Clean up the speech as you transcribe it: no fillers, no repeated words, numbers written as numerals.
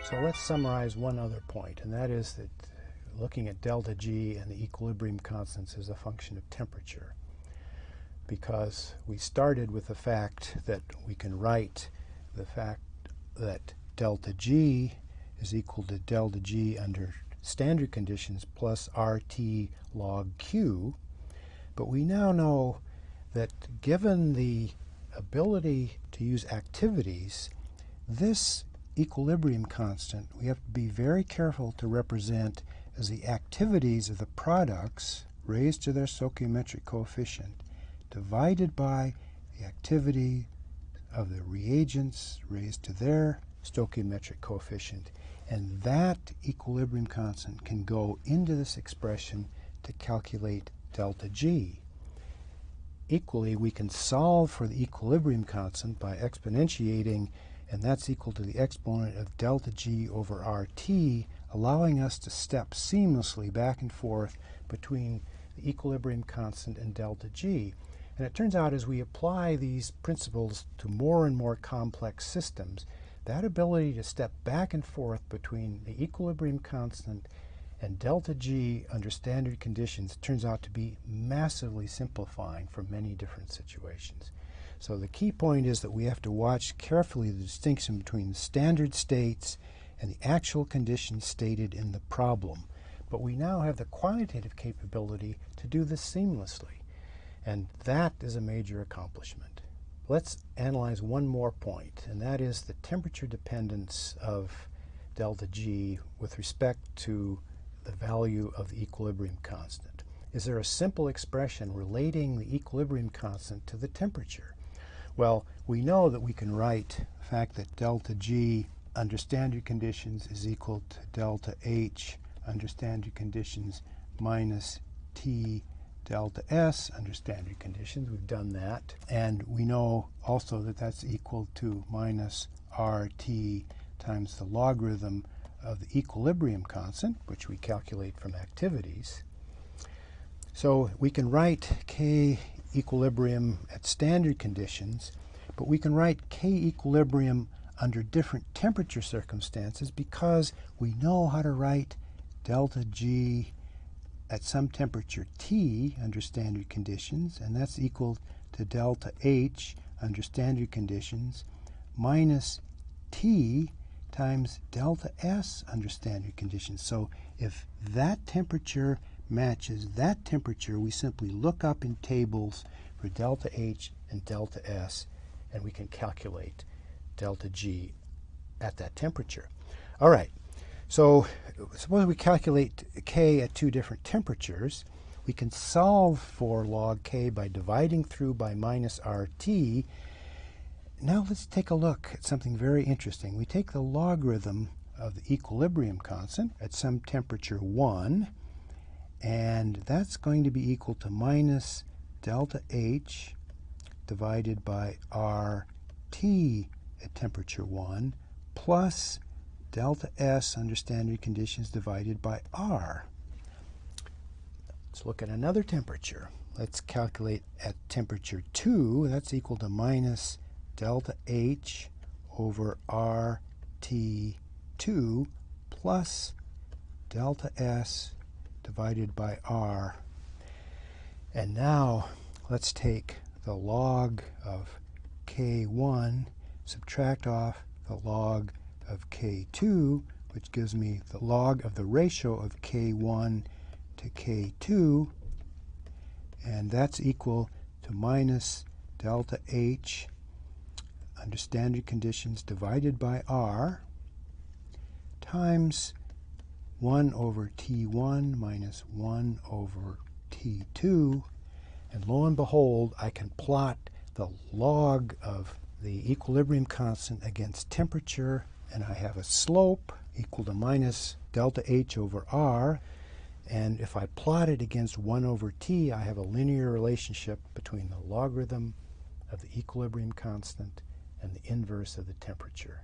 So let's summarize one other point, and that is that looking at delta G and the equilibrium constants as a function of temperature, because we started with the fact that we can write the fact that delta G is equal to delta G under standard conditions plus RT log Q, but we now know that given the ability to use activities, this equilibrium constant we have to be very careful to represent as the activities of the products raised to their stoichiometric coefficient divided by the activity of the reagents raised to their stoichiometric coefficient, and that equilibrium constant can go into this expression to calculate delta G. Equally, we can solve for the equilibrium constant by exponentiating, and that's equal to the exponent of delta G over RT, allowing us to step seamlessly back and forth between the equilibrium constant and delta G. And it turns out as we apply these principles to more and more complex systems, that ability to step back and forth between the equilibrium constant and delta G under standard conditions turns out to be massively simplifying for many different situations. So the key point is that we have to watch carefully the distinction between the standard states and the actual conditions stated in the problem. But we now have the quantitative capability to do this seamlessly, and that is a major accomplishment. Let's analyze one more point, and that is the temperature dependence of delta G with respect to the value of the equilibrium constant. Is there a simple expression relating the equilibrium constant to the temperature? Well, we know that we can write the fact that delta G under standard conditions is equal to delta H under standard conditions minus T delta S under standard conditions. We've done that. And we know also that that's equal to minus RT times the logarithm of the equilibrium constant, which we calculate from activities. So we can write K equilibrium at standard conditions, but we can write K equilibrium under different temperature circumstances because we know how to write delta G at some temperature T under standard conditions, and that's equal to delta H under standard conditions minus T times delta S under standard conditions. So if that temperature matches that temperature, we simply look up in tables for delta H and delta S, and we can calculate delta G at that temperature. All right, so suppose we calculate K at two different temperatures. We can solve for log K by dividing through by minus RT. Now let's take a look at something very interesting. We take the logarithm of the equilibrium constant at some temperature 1, and that's going to be equal to minus delta H divided by RT at temperature 1 plus delta S under standard conditions divided by R. Let's look at another temperature. Let's calculate at temperature 2. That's equal to minus delta H over RT2 plus delta S divided by R. And now let's take the log of K1, subtract off the log of K2, which gives me the log of the ratio of K1 to K2, and that's equal to minus delta H under standard conditions divided by R times 1 over T1 minus 1 over T2, and lo and behold, I can plot the log of the equilibrium constant against temperature, and I have a slope equal to minus delta H over R, and if I plot it against 1 over T, I have a linear relationship between the logarithm of the equilibrium constant and the inverse of the temperature.